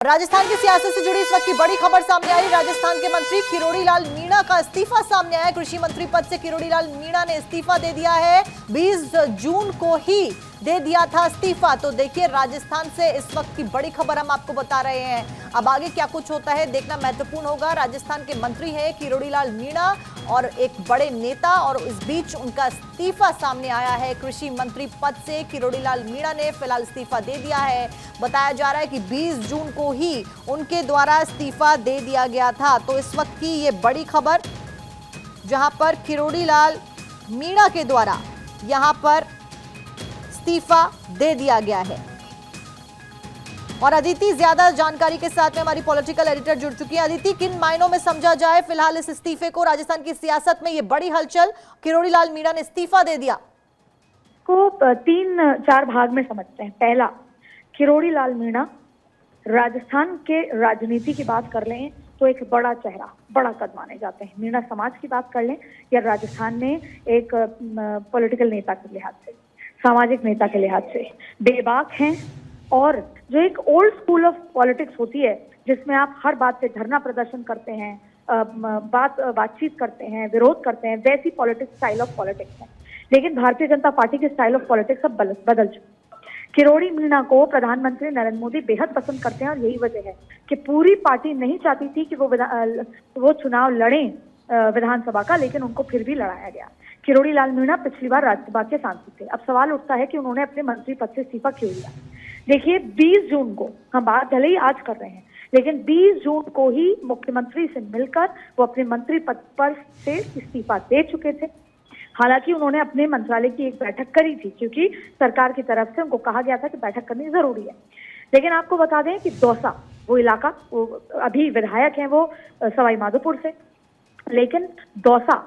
राजस्थान की सियासत से जुड़ी इस वक्त की बड़ी खबर सामने आई। राजस्थान के मंत्री किरोड़ी लाल मीणा का इस्तीफा सामने आया। कृषि मंत्री पद से किरोड़ी लाल मीणा ने इस्तीफा दे दिया है। 20 जून को ही दे दिया था इस्तीफा। तो देखिए, राजस्थान से इस वक्त की बड़ी खबर हम आपको बता रहे हैं। अब आगे क्या कुछ होता है देखना महत्वपूर्ण होगा। राजस्थान के मंत्री हैं किरोड़ी लाल मीणा और एक बड़े नेता, और इस बीच उनका इस्तीफा सामने आया है। कृषि मंत्री पद से किरोड़ी लाल मीणा ने फिलहाल इस्तीफा दे दिया है। बताया जा रहा है कि 20 जून को ही उनके द्वारा इस्तीफा दे दिया गया था। तो इस वक्त की ये बड़ी खबर, जहां पर किरोड़ी लाल मीणा के द्वारा यहां पर इस्तीफा दे दिया गया है। और अदिति ज्यादा जानकारी के साथ में हमारी पॉलिटिकल एडिटर जुड़ चुकी है। अदिति, किन मायनों में समझा जाए फिलहाल इस इस्तीफे को? राजस्थान की सियासत में ये बड़ी हलचल, किरोड़ी लाल मीणा ने इस्तीफा दे दिया। को 3-4 भाग में समझते हैं। पहला, किरोड़ी लाल मीणा राजस्थान के राजनीति की बात कर लें तो एक बड़ा चेहरा, बड़ा कद माने जाते हैं। मीणा समाज की बात कर लें या राजस्थान में एक पॉलिटिकल नेता के लिहाज से, सामाजिक नेता के लिहाज से बेबाक हैं। और जो एक ओल्ड स्कूल ऑफ पॉलिटिक्स होती है, जिसमें आप हर बात पे धरना प्रदर्शन करते हैं, बातचीत करते हैं, विरोध करते हैं, वैसी पॉलिटिक्स, स्टाइल ऑफ पॉलिटिक्स है। लेकिन भारतीय जनता पार्टी के स्टाइल ऑफ पॉलिटिक्स अब बदल चुकी है। किरोड़ी मीणा को प्रधानमंत्री नरेंद्र मोदी बेहद पसंद करते हैं, और यही वजह है कि पूरी पार्टी नहीं चाहती थी कि वो चुनाव लड़ें विधानसभा का, लेकिन उनको फिर भी लड़ाया गया। किरोड़ी लाल मीणा पिछली बार राज्यसभा के सांसद थे। अब सवाल उठता है कि उन्होंने अपने मंत्री पद से इस्तीफा क्यों दिया। देखिए, 20 जून को, हम बात भले ही आज कर रहे हैं, लेकिन 20 जून को ही मुख्यमंत्री से मिलकर वो अपने मंत्री पद पर से इस्तीफा दे चुके थे। हालांकि उन्होंने अपने मंत्रालय की एक बैठक करी थी, क्योंकि सरकार की तरफ से उनको कहा गया था कि बैठक करनी जरूरी है। लेकिन आपको बता दें कि दौसा, वो इलाका, वो अभी विधायक हैं वो सवाई माधोपुर से, लेकिन दौसा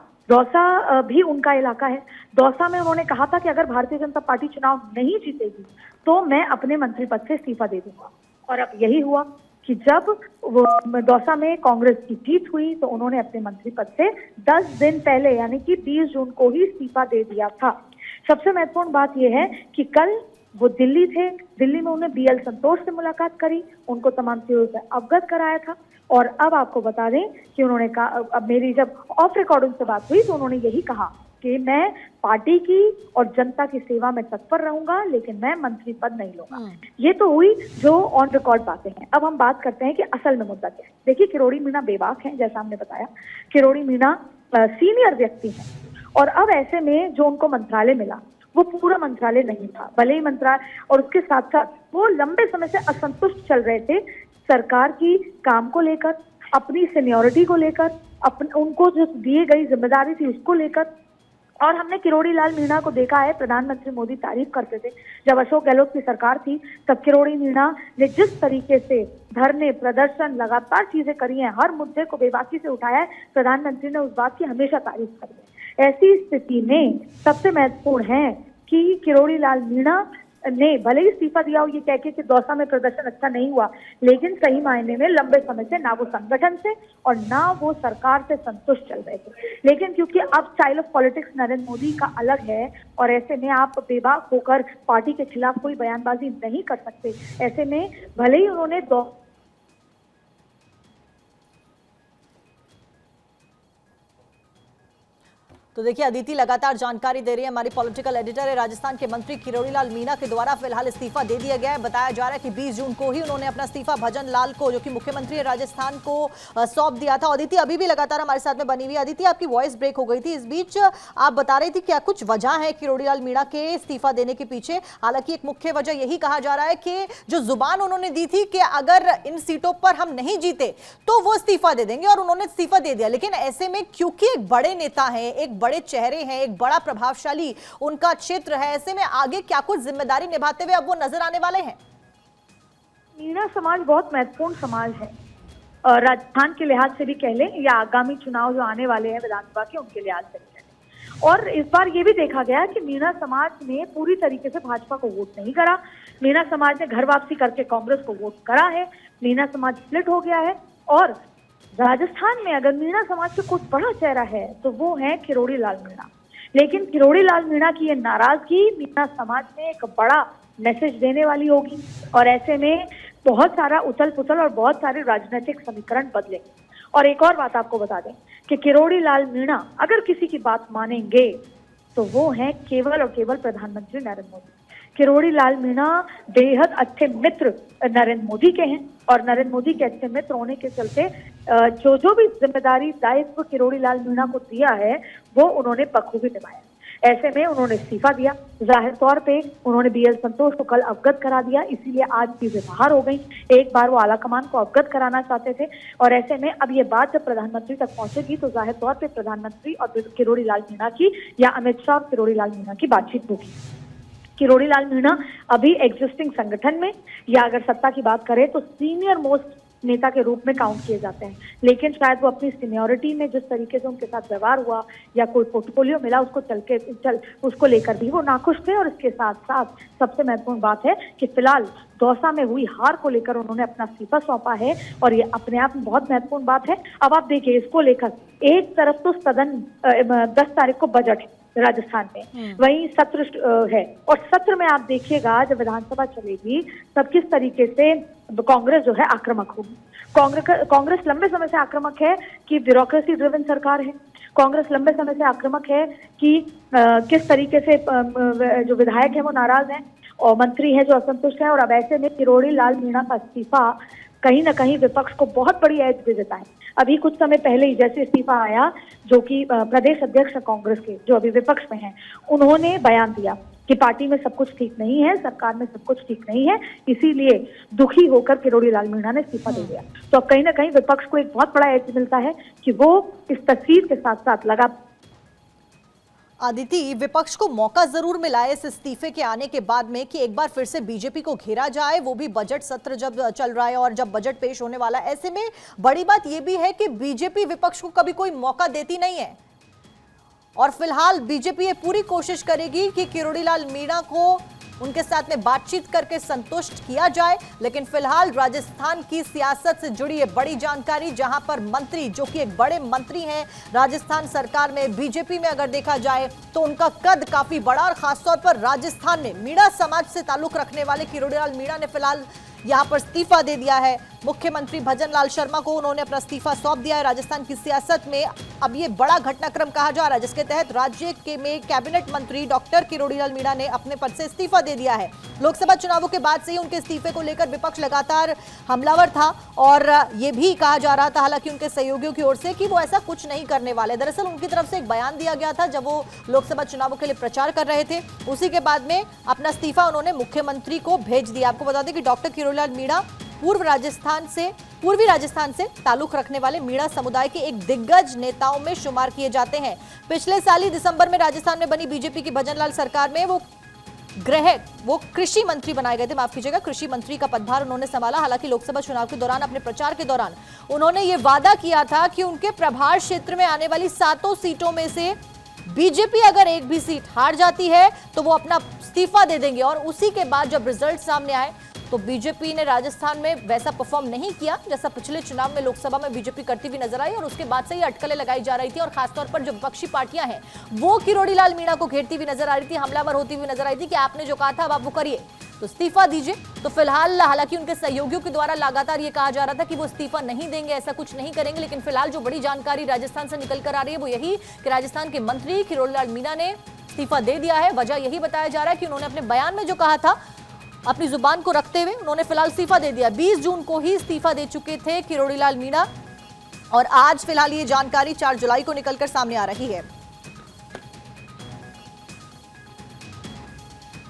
भी उनका इलाका है। दौसा में उन्होंने कहा था कि अगर भारतीय जनता पार्टी चुनाव नहीं जीतेगी तो मैं अपने मंत्री पद से इस्तीफा दे दूंगा। और अब यही हुआ कि जब वो दौसा में कांग्रेस की जीत हुई तो उन्होंने अपने मंत्री पद से 10 दिन पहले, यानी कि 20 जून को ही इस्तीफा दे दिया था। सबसे महत्वपूर्ण बात यह है कि कल वो दिल्ली थे। दिल्ली में उन्होंने बीएल संतोष से मुलाकात करी, उनको तमाम चीजों से अवगत कराया था। और अब आपको बता दें कि उन्होंने कहा, अब मेरी जब ऑफ रिकॉर्ड उनसे बात हुई तो उन्होंने यही कहा कि मैं पार्टी की और जनता की सेवा में तत्पर रहूंगा, लेकिन मैं मंत्री पद नहीं लूंगा। ये तो हुई जो ऑन रिकॉर्ड बातें हैं। अब हम बात करते हैं कि असल में मुद्दा क्या है। देखिए, किरोड़ी मीणा बेबाक हैं, जैसा हमने बताया। किरोड़ी मीणा सीनियर व्यक्ति हैं, और अब ऐसे में जो उनको मंत्रालय मिला वो पूरा मंत्रालय नहीं था। भले ही मंत्रालय, और उसके साथ साथ वो लंबे समय से असंतुष्ट चल रहे थे सरकार की काम को लेकर, अपनी सीनियोरिटी को लेकर, उनको जो दिए गई जिम्मेदारी थी उसको लेकर। और हमने किरोड़ी लाल मीणा को देखा है, प्रधानमंत्री मोदी तारीफ करते थे जब अशोक गहलोत की सरकार थी, तब किरोड़ी मीणा ने जिस तरीके से धरने, प्रदर्शन, लगातार चीजें करी हैं, हर मुद्दे को बेबाकी से उठाया है, प्रधानमंत्री ने उस बात की हमेशा तारीफ करी है। ऐसी स्थिति में सबसे महत्वपूर्ण है कि किरोड़ी लाल मीणा ने भले ही इस्तीफा दिया हो ये कह के कि दौसा में प्रदर्शन अच्छा नहीं हुआ, लेकिन सही मायने में लंबे समय से ना वो संगठन से और ना वो सरकार से संतुष्ट चल रहे थे। लेकिन क्योंकि अब style of politics Narendra Modi का अलग है, और ऐसे में आप बेबाक होकर पार्टी के खिलाफ कोई बयानबाजी नहीं कर सकते। ऐसे में भले ही उन्होंने तो देखिए, अदिति लगातार जानकारी दे रही है, हमारी पॉलिटिकल एडिटर है। राजस्थान के मंत्री किरोड़ी लाल मीणा के द्वारा फिलहाल इस्तीफा दे दिया गया है। बताया जा रहा है कि 20 जून को ही उन्होंने अपना इस्तीफा भजन लाल को, जो कि मुख्यमंत्री है राजस्थान को, सौंप दिया था। अदिति अभी भी लगातार हमारे साथ में बनी हुई है। अदिति, आपकी वॉइस ब्रेक हो गई थी, इस बीच आप बता रही थी क्या कुछ वजह है किरोड़ी लाल मीणा के इस्तीफा देने के पीछे? हालांकि एक मुख्य वजह यही कहा जा रहा है कि जो जुबान उन्होंने दी थी कि अगर इन सीटों पर हम नहीं जीते तो वो इस्तीफा दे देंगे, और उन्होंने इस्तीफा दे दिया। लेकिन ऐसे में क्योंकि एक बड़े नेता हैं, एक बड़े चेहरे हैं, एक बड़ा प्रभावशाली उनका क्षेत्र है, ऐसे में आगे क्या कुछ जिम्मेदारी निभाते हुए अब वो नजर आने वाले हैं? मीणा समाज बहुत महत्वपूर्ण समाज है, राजस्थान के लिहाज से भी कह लें या आगामी चुनाव जो आने वाले हैं विधानसभा के, उनके लिहाज से भी कह लें। और इस बार ये भी देखा गया कि मीणा समाज ने पूरी तरीके से भाजपा को वोट नहीं करा। मीणा समाज ने घर वापसी करके कांग्रेस को वोट करा है। मीणा समाज स्प्लिट हो गया है। और राजस्थान में अगर मीणा समाज से कुछ बड़ा चेहरा है तो वो है किरोड़ी लाल मीणा। लेकिन किरोड़ी लाल मीणा की ये नाराजगी मीणा समाज में एक बड़ा मैसेज देने वाली होगी। और ऐसे में बहुत सारा उथल पुथल और बहुत सारे राजनीतिक समीकरण बदले। और एक और बात आपको बता दें कि किरोड़ी लाल मीणा अगर किसी की बात मानेंगे तो वो हैं केवल और केवल प्रधानमंत्री नरेंद्र मोदी। किरोड़ी लाल मीणा बेहद अच्छे मित्र नरेंद्र मोदी के हैं और नरेंद्र मोदी के अच्छे मित्र होने के चलते जो भी जिम्मेदारी दायित्व किरोड़ी लाल मीणा को दिया है वो उन्होंने बखूबी निभाया। ऐसे में उन्होंने इस्तीफा दिया। जाहिर तौर पे उन्होंने बीएल संतोष को कल अवगत करा दिया, इसीलिए आज चीजें बाहर हो गई। एक बार वो आलाकमान को अवगत कराना चाहते थे और ऐसे में अब ये बात जब प्रधानमंत्री तक पहुंचेगी तो जाहिर तौर पे प्रधानमंत्री और किरोड़ी लाल मीणा की या अमित शाह और किरोड़ी लाल मीणा की बातचीत होगी। किरोड़ी लाल मीणा अभी एग्जिस्टिंग संगठन में या अगर सत्ता की बात करें तो सीनियर मोस्ट नेता के रूप में काउंट किए जाते हैं, लेकिन शायद वो अपनी सीनियरिटी में जिस तरीके से उनके साथ व्यवहार हुआ या कोई पोर्टफोलियो मिला उसको लेकर भी वो नाखुश थे। और इसके साथ साथ सबसे महत्वपूर्ण बात है कि फिलहाल दौसा में हुई हार को लेकर उन्होंने अपना इस्तीफा सौंपा है और ये अपने आप में बहुत महत्वपूर्ण बात है। अब आप देखिए इसको लेकर एक तरफ तो सदन 10 तारीख को बजट है राजस्थान में, वहीं सत्र है और सत्र में आप देखिएगा जब विधानसभा चलेगी तब किस तरीके से कांग्रेस जो है आक्रामक होगी। कांग्रेस लंबे समय से आक्रामक है कि ब्यूरोक्रेसी ड्रिवन सरकार है। कांग्रेस लंबे समय से आक्रामक है कि किस तरीके से जो विधायक है वो नाराज हैं और मंत्री हैं जो असंतुष्ट हैं। और अब ऐसे में किरोड़ी लाल मीणा का इस्तीफा कहीं ना कहीं विपक्ष को बहुत बड़ी एज दे देता है। अभी कुछ समय पहले ही जैसे इस्तीफा आया जो कि प्रदेश अध्यक्ष कांग्रेस के जो अभी विपक्ष में हैं, उन्होंने बयान दिया कि पार्टी में सब कुछ ठीक नहीं है, सरकार में सब कुछ ठीक नहीं है, इसीलिए दुखी होकर किरोड़ी लाल मीणा ने इस्तीफा दे दिया। तो अब कहीं ना कहीं विपक्ष को एक बहुत बड़ा एज मिलता है कि वो इस तस्वीर के साथ साथ लगा। आदिति, विपक्ष को मौका जरूर मिला है इस इस्तीफे के आने के बाद में कि एक बार फिर से बीजेपी को घेरा जाए, वो भी बजट सत्र जब चल रहा है और जब बजट पेश होने वाला है। ऐसे में बड़ी बात यह भी है कि बीजेपी विपक्ष को कभी कोई मौका देती नहीं है और फिलहाल बीजेपी ये पूरी कोशिश करेगी कि किरोड़ी लाल मीणा को उनके साथ में बातचीत करके संतुष्ट किया जाए। लेकिन फिलहाल राजस्थान की सियासत से जुड़ी ये बड़ी जानकारी, जहां पर मंत्री जो कि एक बड़े मंत्री हैं राजस्थान सरकार में, बीजेपी में अगर देखा जाए तो उनका कद काफी बड़ा और खासतौर पर राजस्थान में मीणा समाज से ताल्लुक रखने वाले किरोड़ी लाल मीणा ने फिलहाल यहां पर इस्तीफा दे दिया है। मुख्यमंत्री भजन लाल शर्मा को उन्होंने अपना इस्तीफा सौंप दिया है। राजस्थान की सियासत में अब ये बड़ा घटनाक्रम कहा जा रहा है जिसके तहत राज्य के में कैबिनेट मंत्री डॉक्टर किरोड़ी लाल मीणा ने अपने पद से इस्तीफा दे दिया है। लोकसभा चुनावों के बाद से ही उनके इस्तीफे को लेकर विपक्ष लगातार हमलावर था और ये भी कहा जा रहा था हालांकि उनके सहयोगियों की ओर से कि वो ऐसा कुछ नहीं करने वाले। दरअसल उनकी तरफ से एक बयान दिया गया था जब वो लोकसभा चुनावों के लिए प्रचार कर रहे थे, उसी के बाद में अपना इस्तीफा उन्होंने मुख्यमंत्री को भेज दिया। आपको बता दें कि डॉक्टर किरोड़ी लाल मीणा पूर्वी राजस्थान से ताल्लुक रखने वाले मीणा समुदाय के एक दिग्गज नेताओं में शुमार किए जाते हैं। पिछले साल ही दिसंबर में राजस्थान में बनी बीजेपी की भजन लाल सरकार में वो कृषि मंत्री बनाए गए थे, माफ कीजिएगा, कृषि मंत्री का पदभार उन्होंने संभाला। हालांकि लोकसभा चुनाव के दौरान अपने प्रचार के दौरान उन्होंने ये वादा किया था कि उनके प्रभार क्षेत्र में आने वाली 7 सीटों में से बीजेपी अगर एक भी सीट हार जाती है तो वो अपना इस्तीफा दे देंगे। और उसी के बाद जब रिजल्ट सामने आए तो बीजेपी ने राजस्थान में वैसा परफॉर्म नहीं किया जैसा पिछले चुनाव में लोकसभा में बीजेपी करती हुई नजर आई और उसके बाद से ही अटकलें लगाई जा रही थी और खासतौर पर जो विपक्षी पार्टियां हैं वो किरोड़ी लाल मीणा को घेरती हुई नजर आ रही थी, हमलावर होती हुई नजर आई थी कि आपने जो कहा था अब आप वो करिए, तो इस्तीफा दीजिए। तो फिलहाल हालांकि उनके सहयोगियों के द्वारा लगातार ये कहा जा रहा था कि वो इस्तीफा नहीं देंगे, ऐसा कुछ नहीं करेंगे, लेकिन फिलहाल जो बड़ी जानकारी राजस्थान से निकल कर आ रही है वो यही कि राजस्थान के मंत्री किरोड़ी लाल मीणा ने इस्तीफा दे दिया है। वजह यही बताया जा रहा है कि उन्होंने अपने बयान में जो कहा था अपनी जुबान को रखते हुए उन्होंने फिलहाल इस्तीफा दे दिया। 20 जून को ही इस्तीफा दे चुके थे किरोड़ी लाल मीणा और आज फिलहाल ये जानकारी 4 जुलाई को निकलकर सामने आ रही है।